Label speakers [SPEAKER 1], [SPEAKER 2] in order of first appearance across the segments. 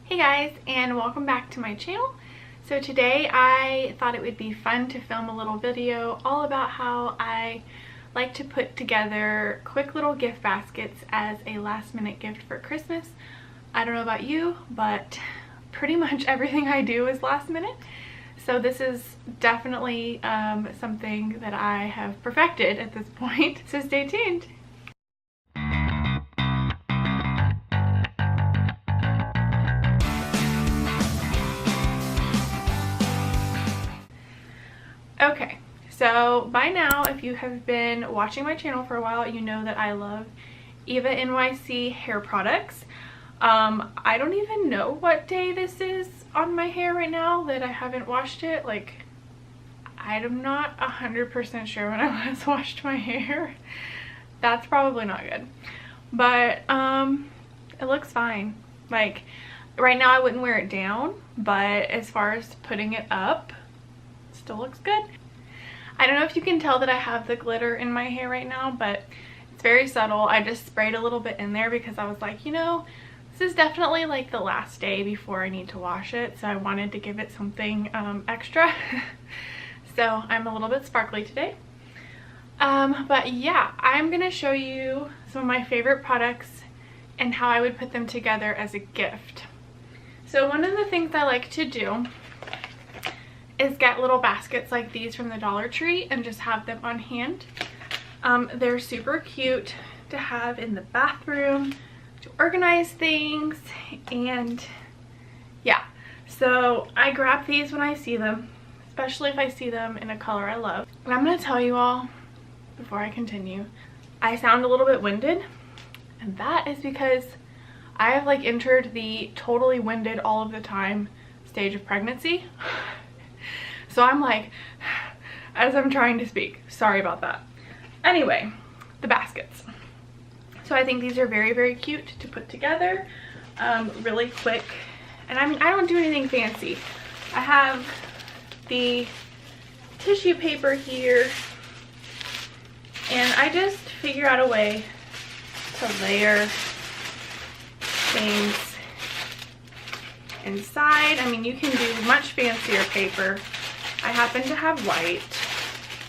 [SPEAKER 1] Hey guys, and welcome back to my channel. So today I thought it would be fun to film a little video all about how I like to put together quick little gift baskets as a last minute gift for Christmas. I don't know about you, but pretty much everything I do is last minute. So this is definitely something that I have perfected at this point. So stay tuned. Okay, so by now, if you have been watching my channel for a while, you know that I love Eva NYC hair products. I don't even know what day this is on my hair right now that I haven't washed it. Like, I'm not 100% sure when I last washed my hair. That's probably not good. But it looks fine. Like, right now I wouldn't wear it down, but as far as putting it up, still looks good. I don't know if you can tell that I have the glitter in my hair right now, but it's very subtle. I just sprayed a little bit in there because I was like, you know, this is definitely like the last day before I need to wash it, so I wanted to give it something extra. So I'm a little bit sparkly today. But yeah, I'm gonna show you some of my favorite products and how I would put them together as a gift. So one of the things I like to do is get little baskets like these from the Dollar Tree and just have them on hand. They're super cute to have in the bathroom, to organize things, and yeah. So I grab these when I see them, especially if I see them in a color I love. And I'm gonna tell you all, before I continue, I sound a little bit winded, and that is because I have like entered the totally winded all of the time stage of pregnancy. So I'm like, as I'm trying to speak, sorry about that. Anyway, the baskets. So I think these are very, very cute to put together, really quick. And I mean, I don't do anything fancy. I have the tissue paper here, and I just figure out a way to layer things inside. I mean, you can do much fancier paper. I happen to have white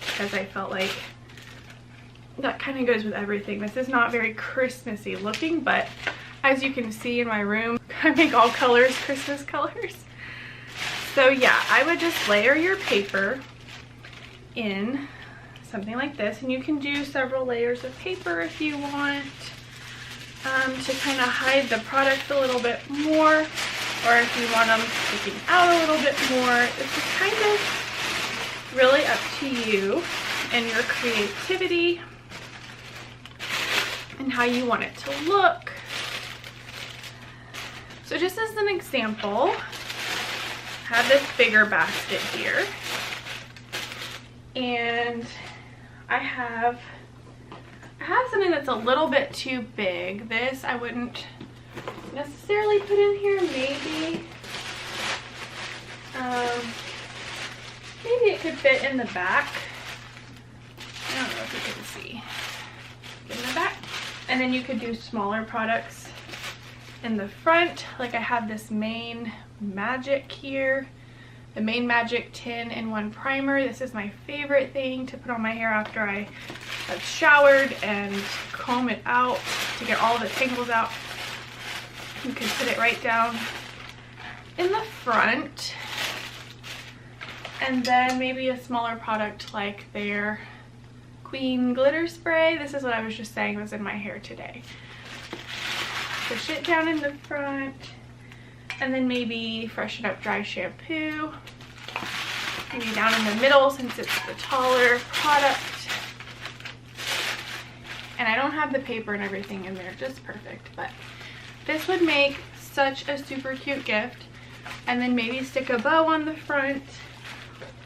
[SPEAKER 1] because I felt like that kind of goes with everything. This is not very Christmassy looking, but as you can see in my room, I make all colors Christmas colors. So yeah, I would just layer your paper in something like this, and you can do several layers of paper if you want to kind of hide the product a little bit more, or if you want them sticking out a little bit more. It's just kind of really up to you and your creativity and how you want it to look. So just as an example, I have this bigger basket here, and I have something that's a little bit too big. This I wouldn't necessarily put in here. Maybe maybe it could fit in the back. I don't know if you can see. In the back. And then you could do smaller products in the front. Like I have this Main Magic here. The Main Magic 10-in-1 primer. This is my favorite thing to put on my hair after I have showered and comb it out to get all the tangles out. You could put it right down in the front. And then maybe a smaller product like their Queen Glitter Spray. This is what I was just saying was in my hair today. Push it down in the front. And then maybe Freshen Up Dry Shampoo. Maybe down in the middle since it's the taller product. And I don't have the paper and everything in there just perfect, but this would make such a super cute gift. And then maybe stick a bow on the front,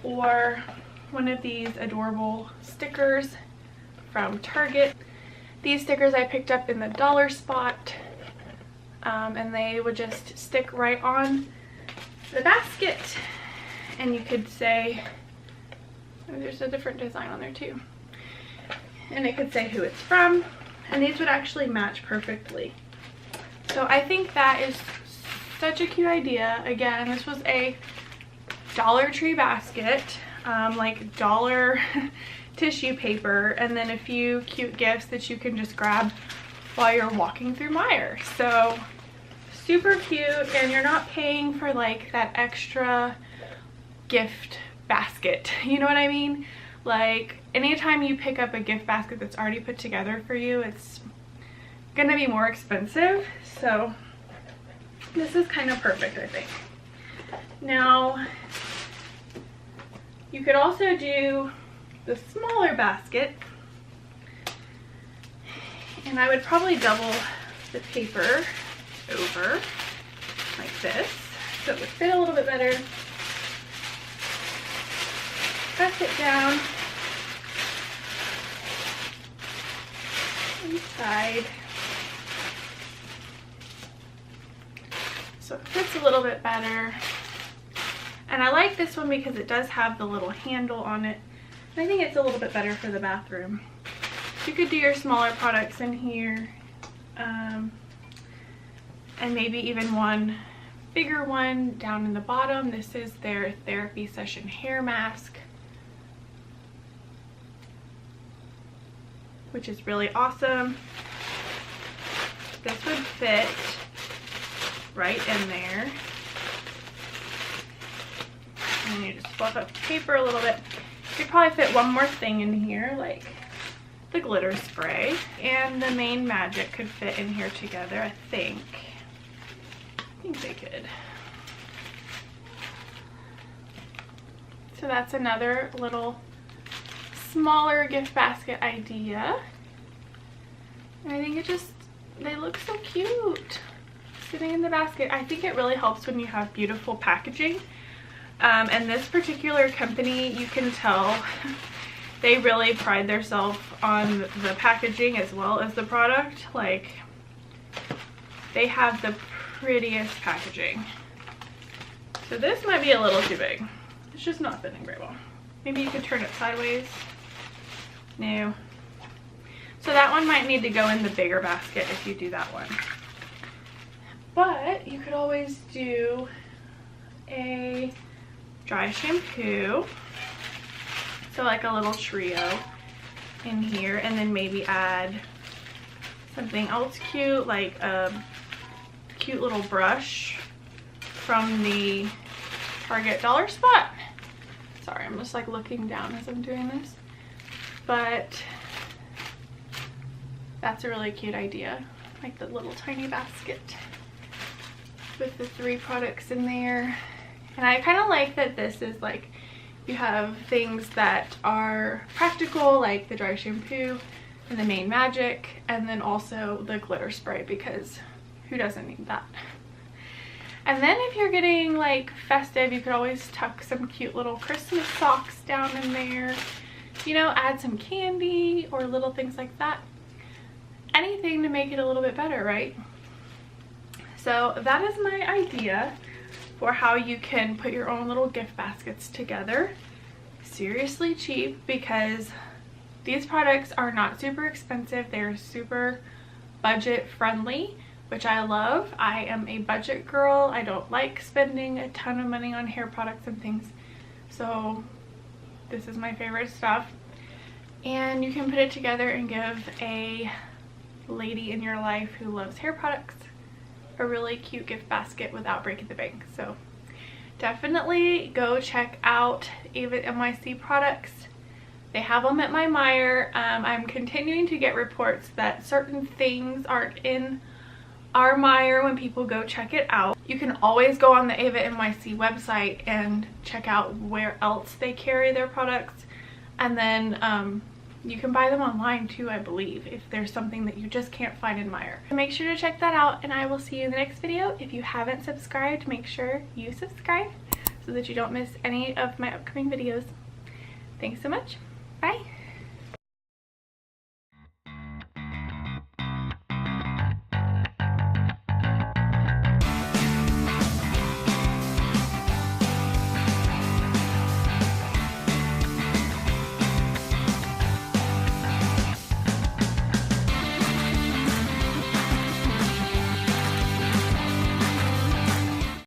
[SPEAKER 1] or one of these adorable stickers from Target. These stickers I picked up in the dollar spot, and they would just stick right on the basket. And you could say, oh, there's a different design on there too. And it could say who it's from, and these would actually match perfectly. So I think that is such a cute idea. Again, this was a Dollar Tree basket, like dollar tissue paper, and then a few cute gifts that you can just grab while you're walking through Meijer. So super cute, and you're not paying for like that extra gift basket, you know what I mean? Like anytime you pick up a gift basket that's already put together for you, it's gonna be more expensive. So this is kind of perfect, I think. Now you could also do the smaller basket, and I would probably double the paper over like this so it would fit a little bit better. Press it down inside so it fits a little bit better. And I like this one because it does have the little handle on it. I think it's a little bit better for the bathroom. You could do your smaller products in here, and maybe even one bigger one down in the bottom. This is their therapy session hair mask, which is really awesome. This would fit right in there. And you just fluff up the paper a little bit. You could probably fit one more thing in here, like the glitter spray, and the main magic could fit in here together, I think they could. So that's another little smaller gift basket idea. And I think they look so cute sitting in the basket. I think it really helps when you have beautiful packaging. And this particular company, you can tell they really pride themselves on the packaging as well as the product. Like, they have the prettiest packaging. So this might be a little too big. It's just not fitting very well. Maybe you could turn it sideways. No. So that one might need to go in the bigger basket if you do that one. But you could always do a dry shampoo, so like a little trio in here, and then maybe add something else cute, like a cute little brush from the Target dollar spot. Sorry, I'm just like looking down as I'm doing this, but that's a really cute idea, like the little tiny basket with the 3 products in there. And I kind of like that this is like, you have things that are practical, like the dry shampoo and the main magic, and then also the glitter spray, because who doesn't need that? And then if you're getting like festive, you could always tuck some cute little Christmas socks down in there, you know, add some candy or little things like that. Anything to make it a little bit better, right? So that is my idea for how you can put your own little gift baskets together. Seriously cheap, because these products are not super expensive. They're super budget friendly, which I love. I am a budget girl. I don't like spending a ton of money on hair products and things. So this is my favorite stuff. And you can put it together and give a lady in your life who loves hair products a really cute gift basket without breaking the bank. So definitely go check out Eva NYC products. They have them at my Meijer. I'm continuing to get reports that certain things aren't in our Meijer when people go check it out. You can always go on the Eva NYC website and check out where else they carry their products, and then you can buy them online too, I believe, if there's something that you just can't find in Meijer. Make sure to check that out, and I will see you in the next video. If you haven't subscribed, make sure you subscribe so that you don't miss any of my upcoming videos. Thanks so much. Bye.